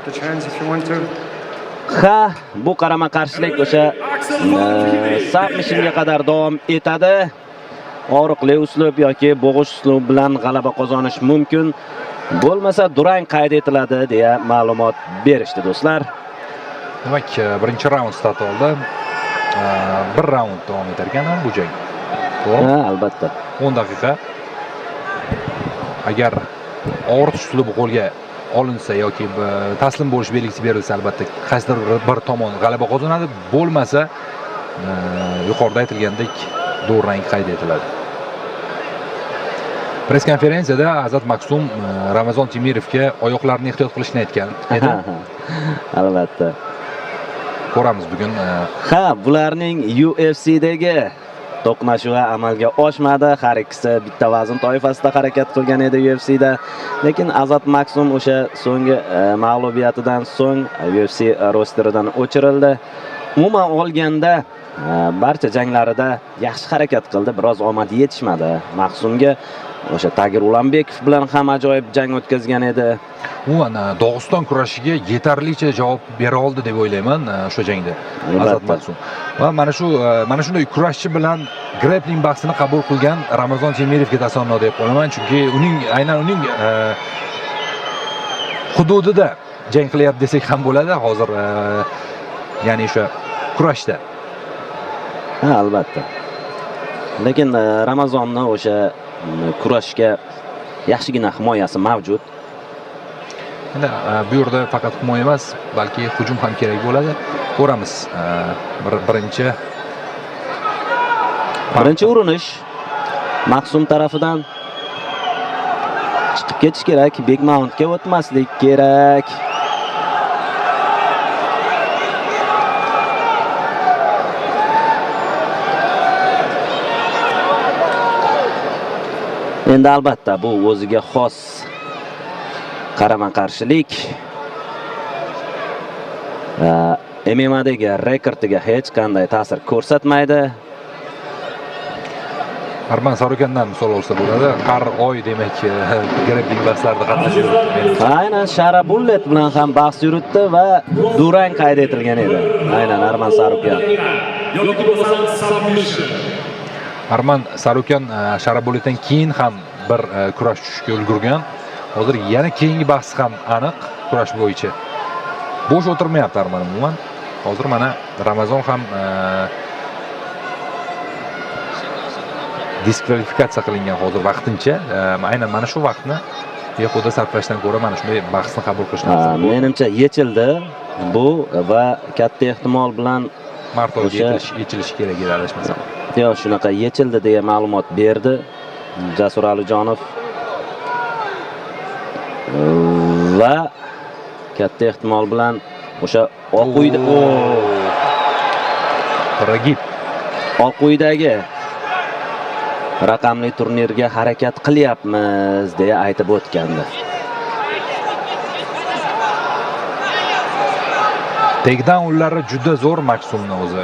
The chance if you want to. Ha, bu qarama-qarshilik o'sha submissionga qadar davom etadi. Og'riqli uslub yoki bo'g'ish uslubi bilan g'alaba qozonish mumkin. Bo'lmasa durang qayd etiladi deya ma'lumot berishdi do'stlar. Demak, birinchi raund start oldi. Bir raund davom etar ekan bu jang. To'g'ri? Ha, albatta. 10 daqiqa. Agar og'ritish uslubi qo'lga olinsa yoki taslim bo'lish belgisi berilsa, albatta qaysidir bir tomon g'alaba qozonadi, bo'lmasa yuqorida aytilgandek durang qayd etiladi. Press konferensiyada Azat Maksum Ramazon Temirovga oyoqlarini ehtiyot qilishni aytgan edi. Albatta. Ko'ramiz bugun. Ha, bularning UFC'dagi to'qnashuvi amalga oshmadi. Har ikkisi bitta vazn toifasida harakat qilgan edi UFC'da. Lekin Azat Maksum o'sha so'nggi mag'lubiyatidan so'ng UFC rosteridan o'chirildi. Umuman olganda barcha janglarida yaxshi harakat qildi, biroz omad yetishmadi. Maksumga o'sha Tagir Ulanbekov bilan ham ajoyib jang o'tkazgan edi. Umuman Dog'iston kurashiga yetarlicha javob bera oldi deb o'ylayman o'sha jangda Azat Maksum. Va mana shunday kurashchi bilan grappling bahsini qabul qilgan Ramazon Temirovga tasanno deb qo'yaman, chunki aynan uning hududida jang qilyapti desak ham bo'ladi hozir, ya'ni o'sha kurashda. Ha, albatta. Lekin Ramazonni o'sha kurashga yaxshigina himoyasi mavjud. Endi bu yerda faqat himoya emas, balki hujum ham kerak bo'ladi. Ko'ramiz. Birinchi urinish Maksum tarafidan chiqib ketish kerak, big mountga o'tmaslik kerak. Endi albatta bu o'ziga xos qarama-qarshilik. MMAdagi rekordiga hech qanday ta'sir ko'rsatmaydi. Arman Sarukandan misol olsa bo'ladi. Har oy demak grappling bahslarida qatnashadi. Aynan Shara Bullet bilan ham bahs yuritdi va durang qayd etilgan edi. Aynan Arman Sarukan. Arman Sarukan Shara Bulletdan keyin ham bir kurash tushishga ulgurgan. Hozir yana keyingi bahs ham aniq kurash bo'yicha. Bo'sh o'tirmayapti Arman umuman. Hozir mana Ramazon ham diskvalifikatsiya qilingan hozir vaqtincha. Aynan mana shu vaqtni behuda sarflashdan ko'ra mana shunday bahsni qabul qilishni afzal. Menimcha yechildi bu va katta ehtimol bilan mart oyida yechilishi kerak edi adashmasam. Yo'q, shunaqa yechildi deya ma'lumot berdi Jasur Alijonov. Va katta ehtimol bilan o'sha Oq uydagi raqamli turnirga harakat qilyapmiz deya aytib o'tgandi. Takedownlari juda zo'r Maksumni o'zi.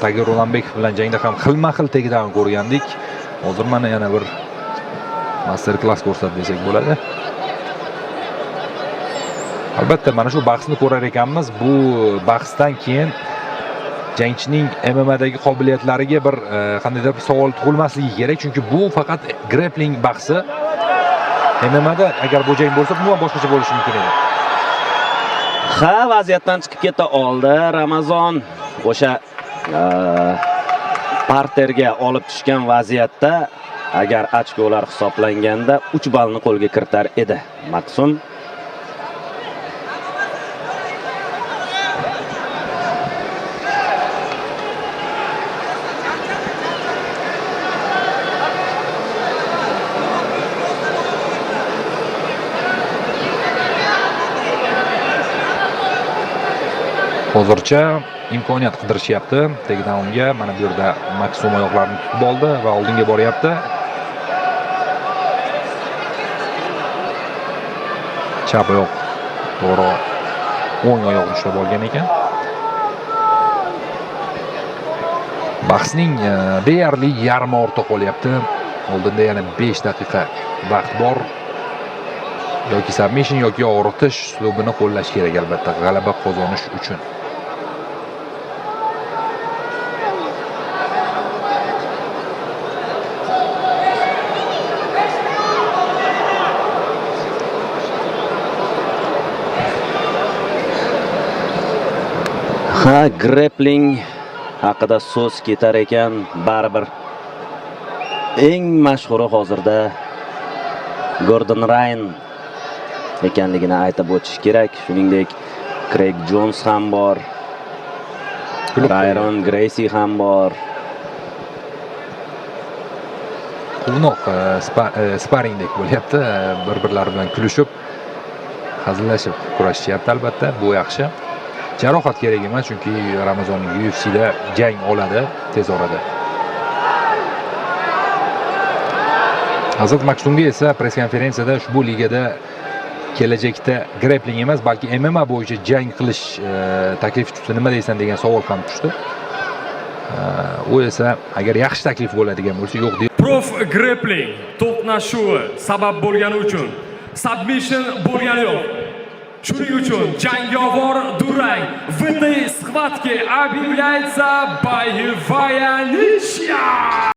Tagir Ulanbekov bilan jangda ham xilma-xil takedown ko'rgandik. Hozir mana yana bir master class ko'rsatdi desak bo'ladi. Albatta mana shu bahsni ko'rar ekanmiz. Bu bahsdan keyin jangchining MMAdagi qobiliyatlariga bir qandaydir savol tug'ilmasligi kerak, chunki bu faqat grappling bahsi. MMAda agar bu jang bo'lsa, umuman boshqacha bo'lishi mumkin edi. Ha, vaziyatdan chiqib keta oldi Ramazon. O'sha parterga olib tushgan vaziyatda agar ochkolar hisoblanganda 3 ballni qo'lga kiritar edi Maksum. Hozircha imkoniyat qidirishyapti takedownga. Mana bu yerda Maksum oyoqlarini tutib oldi va oldinga boryapti. Chap oyoq to'g'ri o'ng oyoqni ushlab olgan ekan. Bahsning deyarli yarmi ortda qolyapti. Oldinda yana 5 daqiqa vaqt bor. yoki submission yoki og'ritish uslubini qo'llash kerak albatta g'alaba qozonish uchun. Ha, grappling haqida so'z ketar ekan, baribir eng mashhuri hozirda Gordon Ryan ekanligini aytib o'tish kerak. Shuningdek, Craig Jones ham bor, Byron Gracie ham bor. Quvnoq sparingdek bo'lyapti, bir-birlari bilan kulishib, hazillashib kurashishyapti albatta, bu yaxshi. Jarohat kerak emas, chunki Ramazon UFC'da jang oladi tez orada. Azat Maksumga esa press konferensiyada ushbu ligada kelajakda grappling emas, balki MMA bo'yicha jang qilish taklif tushdi. Nima deysan degan savol ham tushdi. U esa agar yaxshi taklif bo'ladigan bo'lsa, yo'q deydi. Prof grappling to'qnashuvi sabab bo'lgani uchun submission bo'lgani yo'q. Shuning uchun jangovar durang в этой схватке объявляется боевая ничья.